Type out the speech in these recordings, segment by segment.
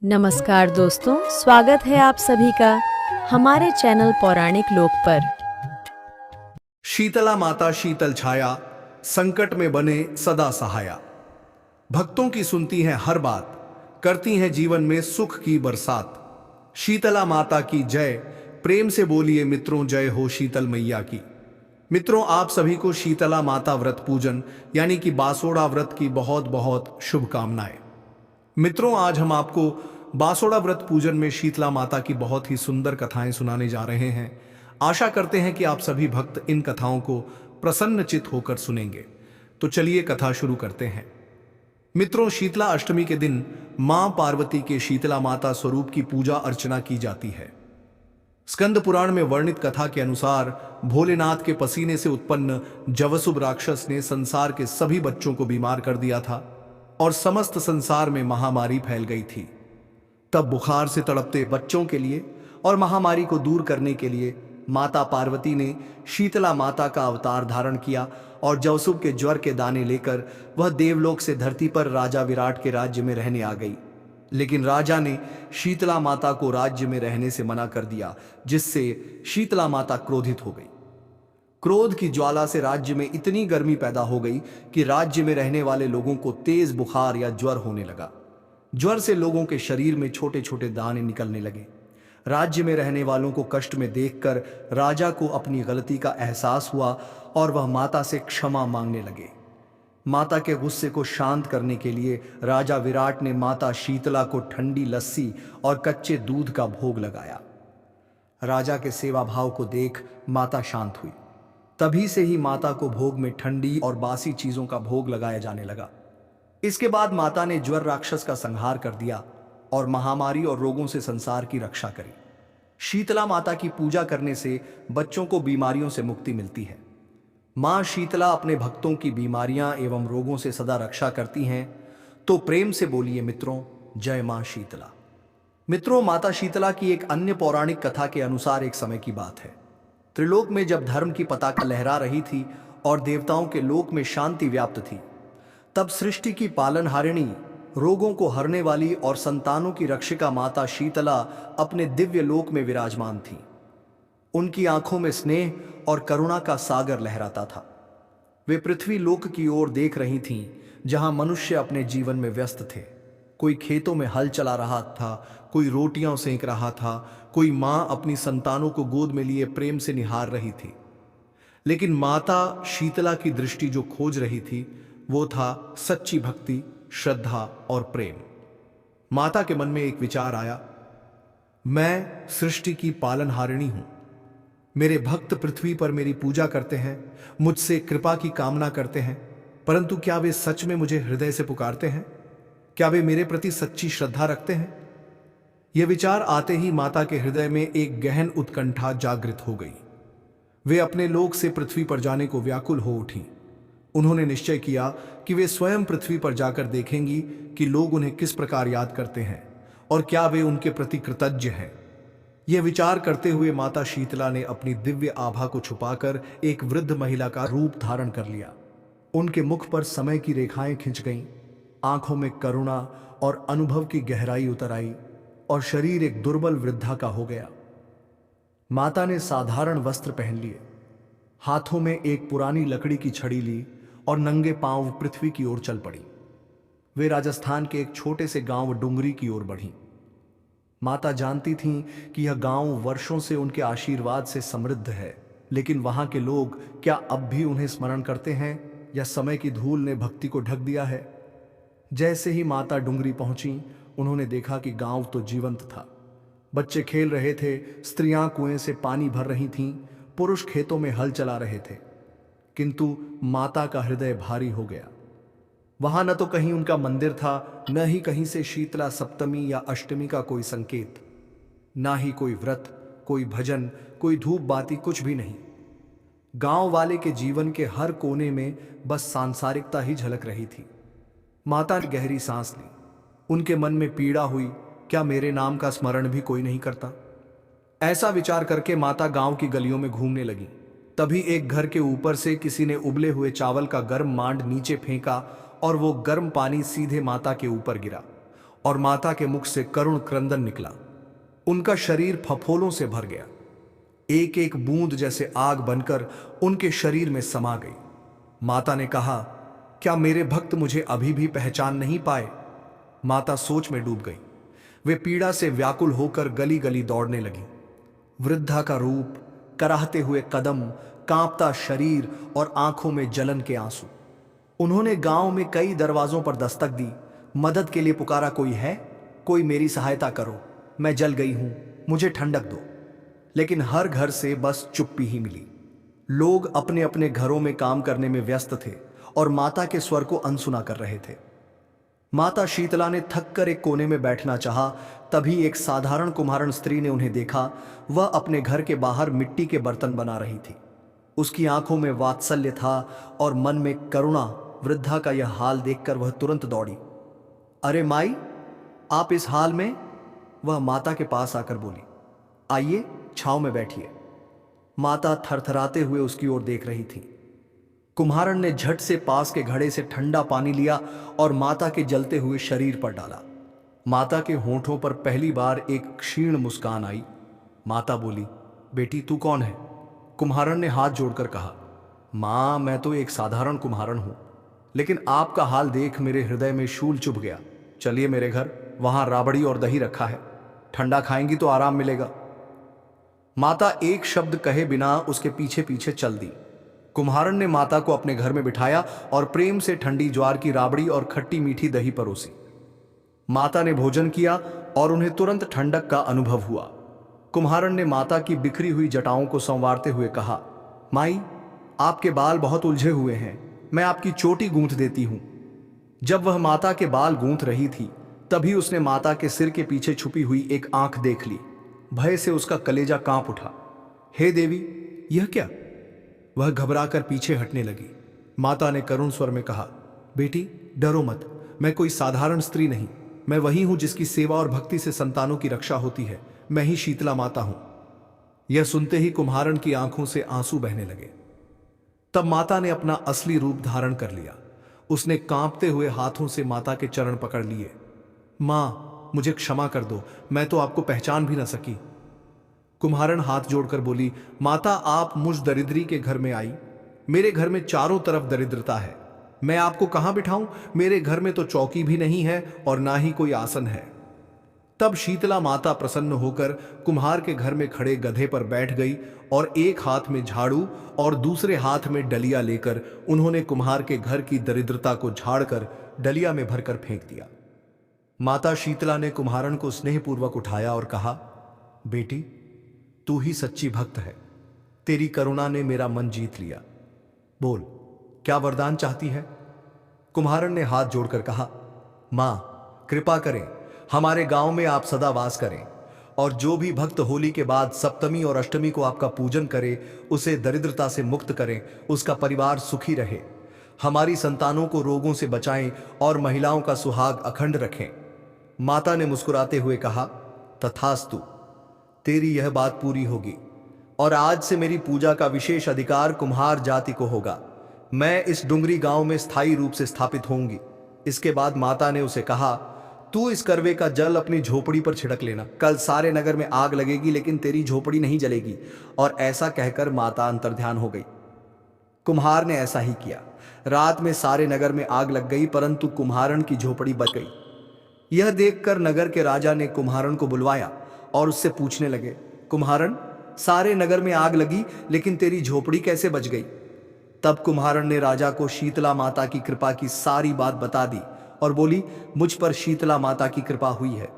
नमस्कार दोस्तों, स्वागत है आप सभी का हमारे चैनल पौराणिक लोक पर। शीतला माता शीतल छाया, संकट में बने सदा सहाया। भक्तों की सुनती हैं हर बात, करती हैं जीवन में सुख की बरसात। शीतला माता की जय, प्रेम से बोलिए मित्रों, जय हो शीतल मैया की। मित्रों, आप सभी को शीतला माता व्रत पूजन यानी कि बासोड़ा व्रत की बहुत बहुत शुभकामनाएं। मित्रों, आज हम आपको बासोड़ा व्रत पूजन में शीतला माता की बहुत ही सुंदर कथाएं सुनाने जा रहे हैं। आशा करते हैं कि आप सभी भक्त इन कथाओं को प्रसन्नचित होकर सुनेंगे। तो चलिए कथा शुरू करते हैं। मित्रों, शीतला अष्टमी के दिन मां पार्वती के शीतला माता स्वरूप की पूजा अर्चना की जाती है। स्कंद पुराण में वर्णित कथा के अनुसार भोलेनाथ के पसीने से उत्पन्न जवसुब राक्षस ने संसार के सभी बच्चों को बीमार कर दिया था और समस्त संसार में महामारी फैल गई थी। तब बुखार से तड़पते बच्चों के लिए और महामारी को दूर करने के लिए माता पार्वती ने शीतला माता का अवतार धारण किया और जवसुब के ज्वर के दाने लेकर वह देवलोक से धरती पर राजा विराट के राज्य में रहने आ गई। लेकिन राजा ने शीतला माता को राज्य में रहने से मना कर दिया, जिससे शीतला माता क्रोधित हो गई। क्रोध की ज्वाला से राज्य में इतनी गर्मी पैदा हो गई कि राज्य में रहने वाले लोगों को तेज बुखार या ज्वर होने लगा। ज्वर से लोगों के शरीर में छोटे छोटे दाने निकलने लगे। राज्य में रहने वालों को कष्ट में देखकर राजा को अपनी गलती का एहसास हुआ और वह माता से क्षमा मांगने लगे। माता के गुस्से को शांत करने के लिए राजा विराट ने माता शीतला को ठंडी लस्सी और कच्चे दूध का भोग लगाया। राजा के सेवा भाव को देख माता शांत हुई। तभी से ही माता को भोग में ठंडी और बासी चीजों का भोग लगाया जाने लगा। इसके बाद माता ने ज्वर राक्षस का संहार कर दिया और महामारी और रोगों से संसार की रक्षा करी। शीतला माता की पूजा करने से बच्चों को बीमारियों से मुक्ति मिलती है। मां शीतला अपने भक्तों की बीमारियां एवं रोगों से सदा रक्षा करती हैं। तो प्रेम से बोलिए मित्रों, जय मां शीतला। मित्रों, माता शीतला की एक अन्य पौराणिक कथा के अनुसार एक समय की बात है। त्रिलोक में जब धर्म की पताका लहरा रही थी और देवताओं के लोक में शांति व्याप्त थी, तब सृष्टि की पालनहारिणी, रोगों को हरने वाली और संतानों की रक्षिका माता शीतला अपने दिव्य लोक में विराजमान थी। उनकी आंखों में स्नेह और करुणा का सागर लहराता था। वे पृथ्वी लोक की ओर देख रही थीं, जहां मनुष्य अपने जीवन में व्यस्त थे। कोई खेतों में हल चला रहा था, कोई रोटियां सेंक रहा था, कोई मां अपनी संतानों को गोद में लिए प्रेम से निहार रही थी। लेकिन माता शीतला की दृष्टि जो खोज रही थी वो था सच्ची भक्ति, श्रद्धा और प्रेम। माता के मन में एक विचार आया, मैं सृष्टि की पालनहारिणी हूं। मेरे भक्त पृथ्वी पर मेरी पूजा करते हैं, मुझसे कृपा की कामना करते हैं, परंतु क्या वे सच में मुझे हृदय से पुकारते हैं? क्या वे मेरे प्रति सच्ची श्रद्धा रखते हैं? यह विचार आते ही माता के हृदय में एक गहन उत्कंठा जागृत हो गई। वे अपने लोक से पृथ्वी पर जाने को व्याकुल हो उठी। उन्होंने निश्चय किया कि वे स्वयं पृथ्वी पर जाकर देखेंगी कि लोग उन्हें किस प्रकार याद करते हैं और क्या वे उनके प्रति कृतज्ञ हैं। यह विचार करते हुए माता शीतला ने अपनी दिव्य आभा को छुपाकर एक वृद्ध महिला का रूप धारण कर लिया। उनके मुख पर समय की रेखाएं खिंच गईं, आंखों में करुणा और अनुभव की गहराई उतर आई और शरीर एक दुर्बल वृद्धा का हो गया। माता ने साधारण वस्त्र पहन लिए, हाथों में एक पुरानी लकड़ी की छड़ी ली और नंगे पांव पृथ्वी की ओर चल पड़ी। वे राजस्थान के एक छोटे से गांव डुंगरी की ओर बढ़ी। माता जानती थीं कि यह गांव वर्षों से उनके आशीर्वाद से समृद्ध है, लेकिन वहां के लोग क्या अब भी उन्हें स्मरण करते हैं या समय की धूल ने भक्ति को ढक दिया है? जैसे ही माता डुंगरी पहुंची, उन्होंने देखा कि गांव तो जीवंत था। बच्चे खेल रहे थे, स्त्रियां कुएं से पानी भर रही थीं, पुरुष खेतों में हल चला रहे थे। किंतु माता का हृदय भारी हो गया। वहां न तो कहीं उनका मंदिर था, न ही कहीं से शीतला सप्तमी या अष्टमी का कोई संकेत, ना ही कोई व्रत, कोई भजन, कोई धूप बाती, कुछ भी नहीं। गांव वाले के जीवन के हर कोने में बस सांसारिकता ही झलक रही थी। माता ने गहरी सांस ली। उनके मन में पीड़ा हुई, क्या मेरे नाम का स्मरण भी कोई नहीं करता? ऐसा विचार करके माता गांव की गलियों में घूमने लगी। तभी एक घर के ऊपर से किसी ने उबले हुए चावल का गर्म मांड नीचे फेंका और वो गर्म पानी सीधे माता के ऊपर गिरा और माता के मुख से करुण क्रंदन निकला। उनका शरीर फफोलों से भर गया। एक एक बूंद जैसे आग बनकर उनके शरीर में समा गई। माता ने कहा, क्या मेरे भक्त मुझे अभी भी पहचान नहीं पाए? माता सोच में डूब गई। वे पीड़ा से व्याकुल होकर गली गली दौड़ने लगी। वृद्धा का रूप, कराहते हुए कदम, कांपता शरीर और आंखों में जलन के आंसू। उन्होंने गांव में कई दरवाजों पर दस्तक दी, मदद के लिए पुकारा, कोई है? कोई मेरी सहायता करो, मैं जल गई हूं, मुझे ठंडक दो। लेकिन हर घर से बस चुप्पी ही मिली। लोग अपने अपने घरों में काम करने में व्यस्त थे और माता के स्वर को अनसुना कर रहे थे। माता शीतला ने थक कर एक कोने में बैठना चाहा, तभी एक साधारण कुम्हारण स्त्री ने उन्हें देखा। वह अपने घर के बाहर मिट्टी के बर्तन बना रही थी। उसकी आंखों में वात्सल्य था और मन में करुणा। वृद्धा का यह हाल देखकर वह तुरंत दौड़ी। अरे माई, आप इस हाल में? वह माता के पास आकर बोली। आइए, छांव में बैठिए। माता थरथराते हुए उसकी ओर देख रही थी। कुम्हारण ने झट से पास के घड़े से ठंडा पानी लिया और माता के जलते हुए शरीर पर डाला। माता के होंठों पर पहली बार एक क्षीण मुस्कान आई। माता बोली, बेटी तू कौन है? कुम्हारण ने हाथ जोड़कर कहा, मां, मैं तो एक साधारण कुम्हारण हूं, लेकिन आपका हाल देख मेरे हृदय में शूल चुभ गया। चलिए मेरे घर, वहां राबड़ी और दही रखा है, ठंडा खाएंगी तो आराम मिलेगा। माता एक शब्द कहे बिना उसके पीछे पीछे चल दी। कुम्हारण ने माता को अपने घर में बिठाया और प्रेम से ठंडी ज्वार की राबड़ी और खट्टी मीठी दही परोसी। माता ने भोजन किया और उन्हें तुरंत ठंडक का अनुभव हुआ। कुम्हारण ने माता की बिखरी हुई जटाओं को संवारते हुए कहा, माई, आपके बाल बहुत उलझे हुए हैं, मैं आपकी चोटी गूंथ देती हूं। जब वह माता के बाल गूंथ रही थी, तभी उसने माता के सिर के पीछे छुपी हुई एक आंख देख ली। भय से उसका कलेजा कांप उठा। हे देवी, यह क्या? वह घबराकर पीछे हटने लगी। माता ने करुण स्वर में कहा, बेटी डरो मत, मैं कोई साधारण स्त्री नहीं, मैं वही हूं जिसकी सेवा और भक्ति से संतानों की रक्षा होती है। मैं ही शीतला माता हूं। यह सुनते ही कुम्हारण की आंखों से आंसू बहने लगे। तब माता ने अपना असली रूप धारण कर लिया। उसने कांपते हुए हाथों से माता के चरण पकड़ लिए। मां, मुझे क्षमा कर दो, मैं तो आपको पहचान भी न सकी। कुम्हारण हाथ जोड़कर बोली, माता, आप मुझ दरिद्री के घर में आई। मेरे घर में चारों तरफ दरिद्रता है, मैं आपको कहां बिठाऊं? मेरे घर में तो चौकी भी नहीं है और ना ही कोई आसन है। तब शीतला माता प्रसन्न होकर कुम्हार के घर में खड़े गधे पर बैठ गई और एक हाथ में झाड़ू और दूसरे हाथ में डलिया लेकर उन्होंने कुम्हार के घर की दरिद्रता को झाड़कर डलिया में भरकर फेंक दिया। माता शीतला ने कुम्हारण को स्नेहपूर्वक उठाया और कहा, बेटी, तू ही सच्ची भक्त है, तेरी करुणा ने मेरा मन जीत लिया। बोल, क्या वरदान चाहती है? कुम्हारण ने हाथ जोड़कर कहा, मां, कृपा करें, हमारे गांव में आप सदा वास करें और जो भी भक्त होली के बाद सप्तमी और अष्टमी को आपका पूजन करे, उसे दरिद्रता से मुक्त करें, उसका परिवार सुखी रहे, हमारी संतानों को रोगों से बचाएं और महिलाओं का सुहाग अखंड रखें। माता ने मुस्कुराते हुए कहा, तथास्तु, तेरी यह बात पूरी होगी और आज से मेरी पूजा का विशेष अधिकार कुम्हार जाति को होगा। मैं इस डुंगरी गांव में स्थायी रूप से स्थापित होंगी। इसके बाद माता ने उसे कहा, तू इस करवे का जल अपनी झोपड़ी पर छिड़क लेना, कल सारे नगर में आग लगेगी लेकिन तेरी झोपड़ी नहीं जलेगी। और ऐसा कहकर माता अंतर्ध्यान हो गई। कुम्हार ने ऐसा ही किया। रात में सारे नगर में आग लग गई, परंतु कुम्हारण की झोपड़ी बच गई। यह देखकर नगर के राजा ने कुम्हारण को बुलवाया और उससे पूछने लगे, कुम्हारण, सारे नगर में आग लगी लेकिन तेरी झोपड़ी कैसे बच गई? तब कुम्हारण ने राजा को शीतला माता की कृपा की सारी बात बता दी और बोली, मुझ पर शीतला माता की कृपा हुई है।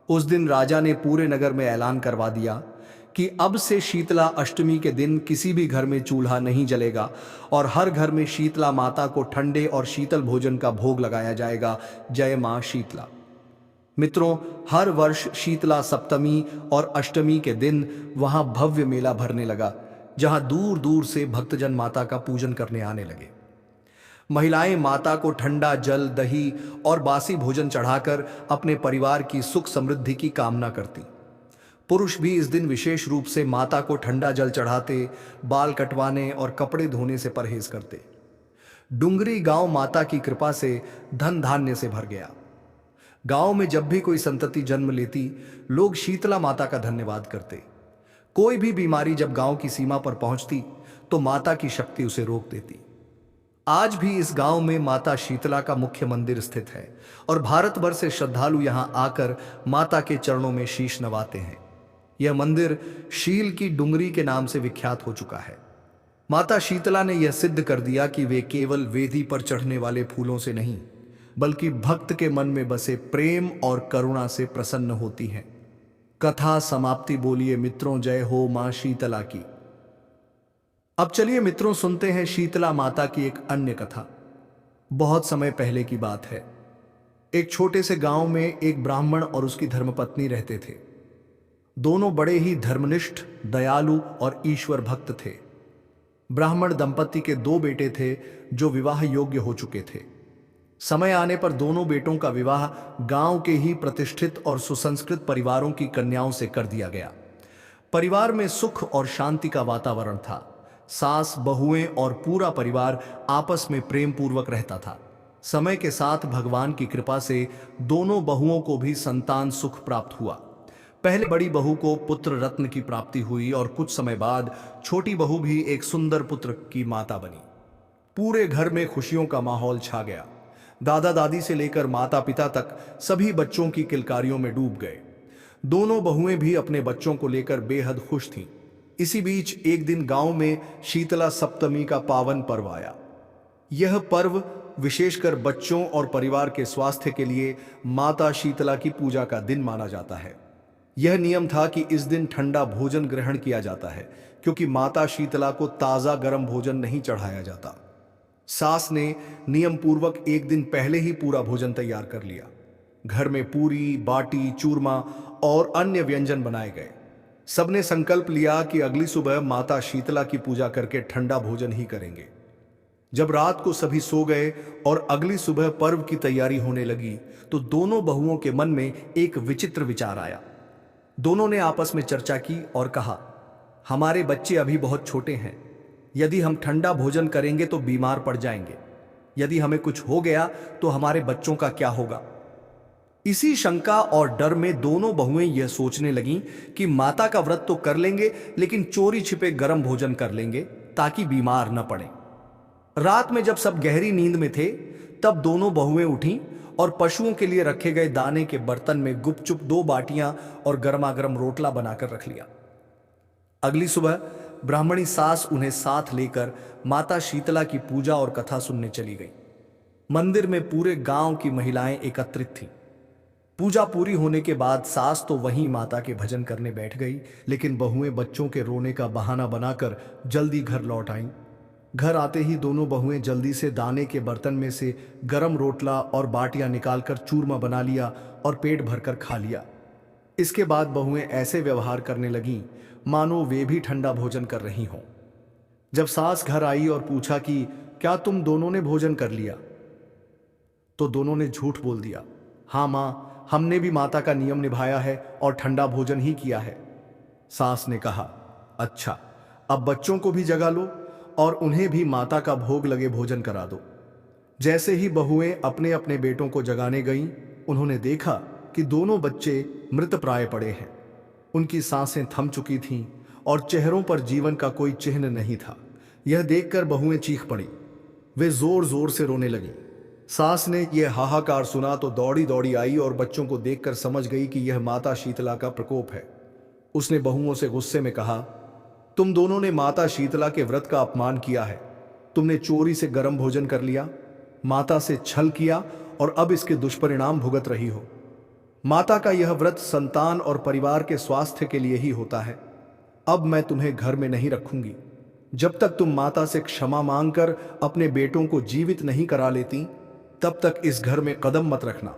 उस दिन राजा ने पूरे नगर में ऐलान करवा दिया कि अब से शीतला अष्टमी के दिन किसी भी घर में चूल्हा नहीं जलेगा और हर घर में शीतला माता को ठंडे और शीतल भोजन का भोग लगाया जाएगा। जय मां शीतला। मित्रों, हर वर्ष शीतला सप्तमी और अष्टमी के दिन वहां भव्य मेला भरने लगा, जहां दूर दूर से भक्तजन माता का पूजन करने आने लगे। महिलाएं माता को ठंडा जल, दही और बासी भोजन चढ़ाकर अपने परिवार की सुख समृद्धि की कामना करती। पुरुष भी इस दिन विशेष रूप से माता को ठंडा जल चढ़ाते, बाल कटवाने और कपड़े धोने से परहेज करते। डुंगरी गांव माता की कृपा से धन धान्य से भर गया। गांव में जब भी कोई संतति जन्म लेती, लोग शीतला माता का धन्यवाद करते। कोई भी बीमारी जब गांव की सीमा पर पहुंचती तो माता की शक्ति उसे रोक देती। आज भी इस गांव में माता शीतला का मुख्य मंदिर स्थित है और भारत भर से श्रद्धालु यहां आकर माता के चरणों में शीश नवाते हैं। यह मंदिर शील की डुंगरी के नाम से विख्यात हो चुका है। माता शीतला ने यह सिद्ध कर दिया कि वे केवल वेदी पर चढ़ने वाले फूलों से नहीं, बल्कि भक्त के मन में बसे प्रेम और करुणा से प्रसन्न होती हैं। कथा समाप्ति। बोलिए मित्रों, जय हो मां शीतला की। अब चलिए मित्रों, सुनते हैं शीतला माता की एक अन्य कथा। बहुत समय पहले की बात है। एक छोटे से गांव में एक ब्राह्मण और उसकी धर्मपत्नी रहते थे। दोनों बड़े ही धर्मनिष्ठ, दयालु और ईश्वर भक्त थे। ब्राह्मण दंपति के 2 बेटे थे जो विवाह योग्य हो चुके थे। समय आने पर दोनों बेटों का विवाह गांव के ही प्रतिष्ठित और सुसंस्कृत परिवारों की कन्याओं से कर दिया गया। परिवार में सुख और शांति का वातावरण था। सास, बहुएं और पूरा परिवार आपस में प्रेम पूर्वक रहता था। समय के साथ भगवान की कृपा से दोनों बहुओं को भी संतान सुख प्राप्त हुआ। पहले बड़ी बहू को पुत्र रत्न की प्राप्ति हुई और कुछ समय बाद छोटी बहू भी एक सुंदर पुत्र की माता बनी। पूरे घर में खुशियों का माहौल छा गया। दादा दादी से लेकर माता पिता तक सभी बच्चों की किलकारियों में डूब गए। दोनों बहुएं भी अपने बच्चों को लेकर बेहद खुश थीं। इसी बीच एक दिन गांव में शीतला सप्तमी का पावन पर्व आया। यह पर्व विशेषकर बच्चों और परिवार के स्वास्थ्य के लिए माता शीतला की पूजा का दिन माना जाता है। यह नियम था कि इस दिन ठंडा भोजन ग्रहण किया जाता है, क्योंकि माता शीतला को ताजा गर्म भोजन नहीं चढ़ाया जाता। सास ने नियम पूर्वक एक दिन पहले ही पूरा भोजन तैयार कर लिया। घर में पूरी, बाटी, चूरमा और अन्य व्यंजन बनाए गए। सबने संकल्प लिया कि अगली सुबह माता शीतला की पूजा करके ठंडा भोजन ही करेंगे। जब रात को सभी सो गए और अगली सुबह पर्व की तैयारी होने लगी तो दोनों बहुओं के मन में एक विचित्र विचार आया। दोनों ने आपस में चर्चा की और कहा, हमारे बच्चे अभी बहुत छोटे हैं। यदि हम ठंडा भोजन करेंगे तो बीमार पड़ जाएंगे। यदि हमें कुछ हो गया तो हमारे बच्चों का क्या होगा। इसी शंका और डर में दोनों बहुएं यह सोचने लगीं कि माता का व्रत तो कर लेंगे, लेकिन चोरी छिपे गर्म भोजन कर लेंगे ताकि बीमार न पड़े। रात में जब सब गहरी नींद में थे तब दोनों बहुएं उठीं और पशुओं के लिए रखे गए दाने के बर्तन में गुपचुप 2 बाटियां और गर्मागर्म रोटला बनाकर रख लिया। अगली सुबह ब्राह्मणी सास उन्हें साथ लेकर माता शीतला की पूजा और कथा सुनने चली गई। मंदिर में पूरे गांव की महिलाएं एकत्रित थीं। पूजा पूरी होने के बाद सास तो वहीं माता के भजन करने बैठ गई, लेकिन बहुएं बच्चों के रोने का बहाना बनाकर जल्दी घर लौट आईं। घर आते ही दोनों बहुएं जल्दी से दाने के बर्तन में से गरम रोटला और बाटियां निकालकर चूरमा बना लिया और पेट भरकर खा लिया। इसके बाद बहुएं ऐसे व्यवहार करने लगीं मानो वे भी ठंडा भोजन कर रही हों। जब सास घर आई और पूछा कि क्या तुम दोनों ने भोजन कर लिया, तो दोनों ने झूठ बोल दिया। हाँ मां, हमने भी माता का नियम निभाया है और ठंडा भोजन ही किया है। सास ने कहा, अच्छा, अब बच्चों को भी जगा लो और उन्हें भी माता का भोग लगे भोजन करा दो। जैसे ही बहुएं अपने अपने बेटों को जगाने गईं, उन्होंने देखा कि दोनों बच्चे मृतप्राय पड़े हैं। उनकी सांसें थम चुकी थीं और चेहरों पर जीवन का कोई चिन्ह नहीं था। यह देखकर बहुएं चीख पड़ी। वे जोर जोर से रोने लगीं। सास ने यह हाहाकार सुना तो दौड़ी दौड़ी आई और बच्चों को देखकर समझ गई कि यह माता शीतला का प्रकोप है। उसने बहुओं से गुस्से में कहा, तुम दोनों ने माता शीतला के व्रत का अपमान किया है। तुमने चोरी से गर्म भोजन कर लिया, माता से छल किया और अब इसके दुष्परिणाम भुगत रही हो। माता का यह व्रत संतान और परिवार के स्वास्थ्य के लिए ही होता है। अब मैं तुम्हें घर में नहीं रखूंगी। जब तक तुम माता से क्षमा मांगकर अपने बेटों को जीवित नहीं करा लेती, तब तक इस घर में कदम मत रखना।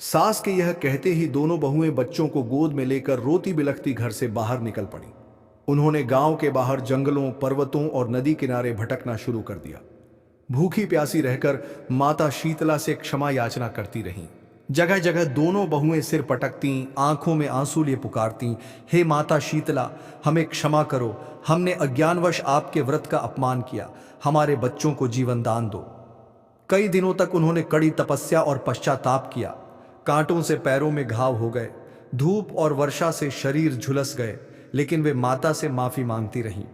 सास के यह कहते ही दोनों बहुएं बच्चों को गोद में लेकर रोती बिलखती घर से बाहर निकल पड़ी। उन्होंने गांव के बाहर जंगलों, पर्वतों और नदी किनारे भटकना शुरू कर दिया। भूखी प्यासी रहकर माता शीतला से क्षमा याचना करती रहीं। जगह जगह दोनों बहुएं सिर पटकती, आंखों में आंसू लिए पुकारती, हे माता शीतला, हमें क्षमा करो, हमने अज्ञानवश आपके व्रत का अपमान किया, हमारे बच्चों को जीवन दान दो। कई दिनों तक उन्होंने कड़ी तपस्या और पश्चाताप किया। कांटों से पैरों में घाव हो गए, धूप और वर्षा से शरीर झुलस गए, लेकिन वे माता से माफी मांगती रहीं।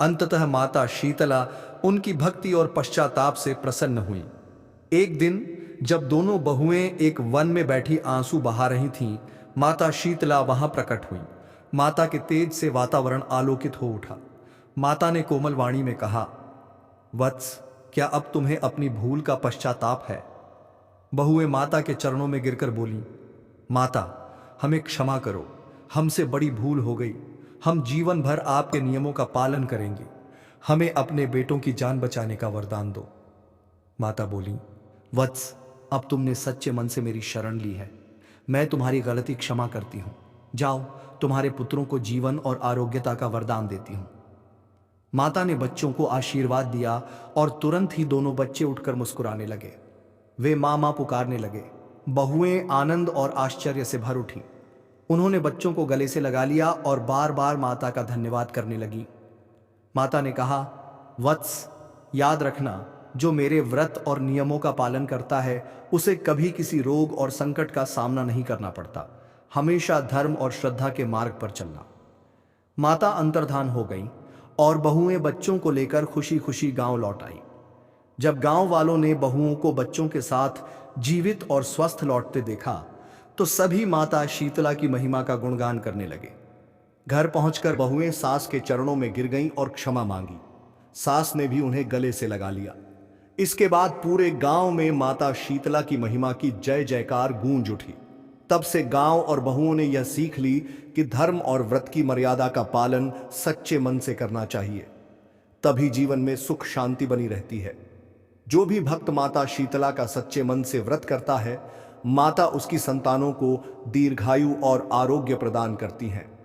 अंततः माता शीतला उनकी भक्ति और पश्चाताप से प्रसन्न हुई। एक दिन जब दोनों बहुएं एक वन में बैठी आंसू बहा रही थीं, माता शीतला वहां प्रकट हुई। माता के तेज से वातावरण आलोकित हो उठा। माता ने कोमल वाणी में कहा, वत्स, क्या अब तुम्हें अपनी भूल का पश्चाताप है? बहुएं माता के चरणों में गिरकर बोली, माता, हमें क्षमा करो, हमसे बड़ी भूल हो गई। हम जीवन भर आपके नियमों का पालन करेंगे। हमें अपने बेटों की जान बचाने का वरदान दो। माता बोली, वत्स, अब तुमने सच्चे मन से मेरी शरण ली है। मैं तुम्हारी गलती क्षमा करती हूं। जाओ, तुम्हारे पुत्रों को जीवन और आरोग्यता का वरदान देती हूं। माता ने बच्चों को आशीर्वाद दिया और तुरंत ही दोनों बच्चे उठकर मुस्कुराने लगे। वे मां मां पुकारने लगे। बहुएं आनंद और आश्चर्य से भर उठी। उन्होंने बच्चों को गले से लगा लिया और बार बार माता का धन्यवाद करने लगी। माता ने कहा, वत्स, याद रखना, जो मेरे व्रत और नियमों का पालन करता है उसे कभी किसी रोग और संकट का सामना नहीं करना पड़ता। हमेशा धर्म और श्रद्धा के मार्ग पर चलना। माता अंतर्धान हो गई और बहुएं बच्चों को लेकर खुशी खुशी गांव लौट आई। जब गांव वालों ने बहुओं को बच्चों के साथ जीवित और स्वस्थ लौटते देखा तो सभी माता शीतला की महिमा का गुणगान करने लगे। घर पहुंचकर बहुएं सास के चरणों में गिर गईं और क्षमा मांगी। सास ने भी उन्हें गले से लगा लिया। इसके बाद पूरे गांव में माता शीतला की महिमा की जय जयकार गूंज उठी। तब से गांव और बहुओं ने यह सीख ली कि धर्म और व्रत की मर्यादा का पालन सच्चे मन से करना चाहिए। तभी जीवन में सुख शांति बनी रहती है। जो भी भक्त माता शीतला का सच्चे मन से व्रत करता है, माता उसकी संतानों को दीर्घायु और आरोग्य प्रदान करती हैं।